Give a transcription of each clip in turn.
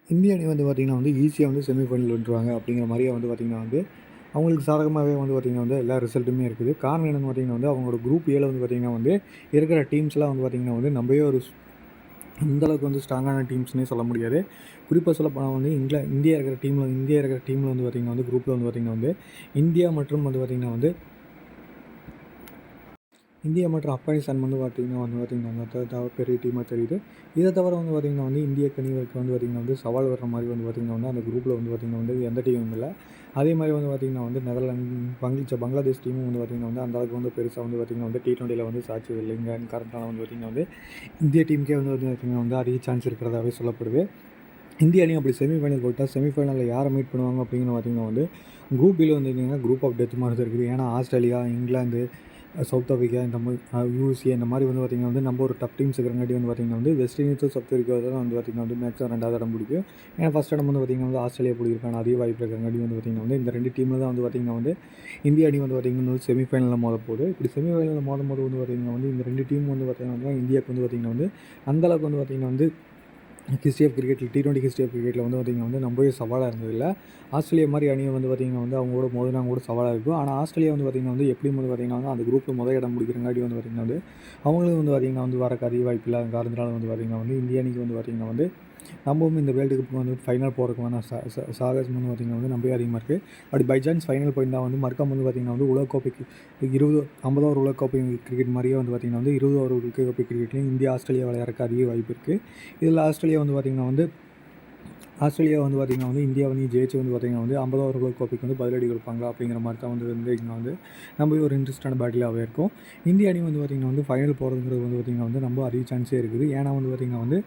இந்திய அணி வந்து பார்த்திங்கன்னா வந்து ஈஸியாக வந்து செமிஃபைனல் வந்துருவாங்க அப்படிங்கிற மாதிரியே வந்து பார்த்திங்கன்னா வந்து அவங்களுக்கு சாதகமாகவே வந்து பார்த்திங்கன்னா வந்து எல்லா ரிசல்ட்டுமே இருக்குது. காரணம் என்னென்னு பார்த்திங்கன்னா வந்து அவங்களோட குரூப் ஏல வந்து பார்த்திங்கன்னா வந்து இருக்கிற டீம்ஸ்லாம் வந்து பார்த்திங்கன்னா வந்து நம்பவே ஒரு அந்தளவுக்கு வந்து ஸ்ட்ராங்கான டீம்ஸ்னே சொல்ல முடியாது. குறிப்பாக சொல்லப்போனால் வந்து இந்தியா இருக்கிற டீமில் வந்து பார்த்திங்கன்னா வந்து குரூப்பில் வந்து பார்த்திங்கன்னா வந்து இந்தியா மற்றும் வந்து பார்த்திங்கன்னா வந்து இந்தியா மற்றும் ஆப்கானிஸ்தான் வந்து பார்த்திங்கன்னா பெரிய டீமாக தெரியுது. இதை தவிர வந்து பார்த்திங்கன்னா வந்து இந்திய அணிகளுக்கு வந்து பார்த்திங்கன்னா வந்து சவால் வர்ற மாதிரி வந்து பார்த்திங்கன்னா வந்து அந்த குரூப்பில் வந்து பார்த்திங்கன்னா வந்து எந்த டீமும் இல்லை. அதே மாதிரி வந்து பார்த்திங்கன்னா வந்து பங்களாதேஷ் டீமும் வந்து பார்த்திங்கன்னா வந்து அந்தளவுக்கு வந்து பெருசாக வந்து பார்த்திங்கன்னா வந்து T20யில் வந்து சாட்சி இல்லைங்க. காரணத்தால் வந்து பார்த்திங்கன்னா வந்து இந்திய டீமுக்கே வந்து பார்த்திங்கன்னா வந்து அதிக சான்ஸ் இருக்கிறதாவே சொல்லப்படுது. இந்திய அணி அப்படி செமிஃபைனல் போயிட்டால் செமிஃபைனலில் யாரை மீட் பண்ணுவாங்க அப்படிங்கிற பார்த்திங்கன்னா வந்து குரூப் பியில் வந்து பார்த்திங்கன்னா குரூப் ஆஃப் டெத் மாதிரி இருக்குது. ஏன்னா ஆஸ்திரேலியா, இங்கிலாந்து, சவுத் ஆஃப்ரிக்கா இந்த மாதிரி யூஎஸ்ஏ இந்த மாதிரி வந்து பார்த்திங்கன்னா வந்து நம்ம ஒரு டப் டீம்ஸ் இருக்கிறங்காட்டி வந்து பார்த்திங்கன்னா வந்து வெஸ்ட் இண்டீஸும் சவுத் ஆஃப்ரிக்கா தான் வந்து பார்த்திங்கன்னா வந்து மேக்ஸிமம் 2வது இடம் பிடிக்கும். ஏன்னா ஃபஸ்ட் இடம் வந்து பார்த்திங்கன்னா வந்து ஆஸ்திரேலியா பிடிக்கிறதுக்கான அதிக வாய்ப்பு இருக்கிறங்காட்டி வந்து பார்த்திங்கன்னா வந்து இந்த 2 டீமில் தான் வந்து பார்த்திங்கன்னா வந்து இந்திய அணி வந்து பார்த்திங்கன்னா வந்து செமிஃபைனலில் மோதப்போகுது. இப்படி செமிஃபைனலில் மோதும்போது வந்து பார்த்திங்கன்னா வந்து இந்த 2 டீம் வந்து பார்த்திங்கன்னா இந்தியாவுக்கு வந்து பார்த்திங்கன்னா வந்து அந்தளவுக்கு வந்து பார்த்திங்கன்னா வந்து ஹிஸ்ட்ரி ஆஃப் கிரிக்கெட்டில் T20 ஹிஸ்ட்ரி ஆஃப் கிரிக்கெட்டில் வந்து பார்த்திங்கன்னா வந்து ரொம்பவே சவாலாக இருந்ததில்ல. ஆஸ்திரேலியா மாதிரி அணியை வந்து பார்த்திங்கன்னா வந்து அவங்களோட மோதினா கூட சவாலாக இருக்கும். ஆனால் ஆஸ்திரேலியா வந்து பார்த்திங்கன்னா வந்து எப்படியும் வந்து பார்த்திங்கன்னா வந்து அந்த குரூப்பில் முதல் இடம் பிடிக்கிறங்காட்டி வந்து பார்த்திங்கன்னா வந்து அவங்களுக்கு வந்து பார்த்திங்கன்னா வந்து வரக்கு அதிக வாய்ப்பு இல்லாத காரணத்தினால வந்து பார்த்திங்கன்னா வந்து இந்திய அணிக்கு வந்து பார்த்திங்கன்னா வந்து நம்மவும் இந்த வேர்ல்டு கப்புக்கு வந்து ஃபைனல் போகிறதுக்கான சாகசம் வந்து பார்த்திங்கன்னா வந்து நம்பவே அதிகமாக இருக்குது. அப்படி பை சான்ஸ் ஃபைனல் போயிருந்தால் வந்து மறக்காம வந்து பார்த்திங்கன்னா வந்து உலகக்கோப்பைக்கு 50 ஓவர் உலகக்கோப்பை கிரிக்கெட் மாதிரியே வந்து பார்த்திங்கன்னா வந்து 20 ஓவர் உலகக்கோப்பை கிரிக்கெட்லேயும் இந்தியா ஆஸ்திரேலியா விளையாடுறதுக்கு அதிக வாய்ப்பு இருக்குது. இதில் ஆஸ்திரேலியா வந்து பார்த்திங்கன்னா வந்து இந்தியா வந்து ஜெயிச்சு வந்து பார்த்திங்கன்னா வந்து 50 ஓவர் உலகக்கோப்பைக்கு வந்து பதிலடி கொடுப்பாங்களா அப்படிங்கிற மாதிரி தான் வந்து இங்கே வந்து நம்ம ஒரு இன்ட்ரெஸ்டான பேட்டிலாகவே இருக்கும். இந்திய அணி வந்து பார்த்திங்கன்னா வந்து ஃபைனல் போகிறதுங்கிறது வந்து பார்த்திங்கன்னா வந்து ரொம்ப அதிக சான்ஸே இருக்குது. ஏன்னா வந்து பார்த்திங்கன்னா வந்து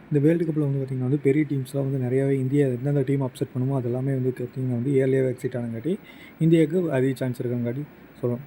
இந்த வேர்ல்டு கப்பில் வந்து பார்த்திங்கன்னா வந்து பெரிய டீம்ஸ்லாம் வந்து நிறையாவே இந்தியா எந்தெந்த டீம் அப்செட் பண்ணுமோ அதெல்லாமே வந்து பார்த்திங்கன்னா வந்து ஏர்லியாகவே எக்ஸிட் ஆனங்காட்டி இந்தியாவுக்கு அதிக சான்ஸ் இருக்கங்காட்டி சொல்லலாம்.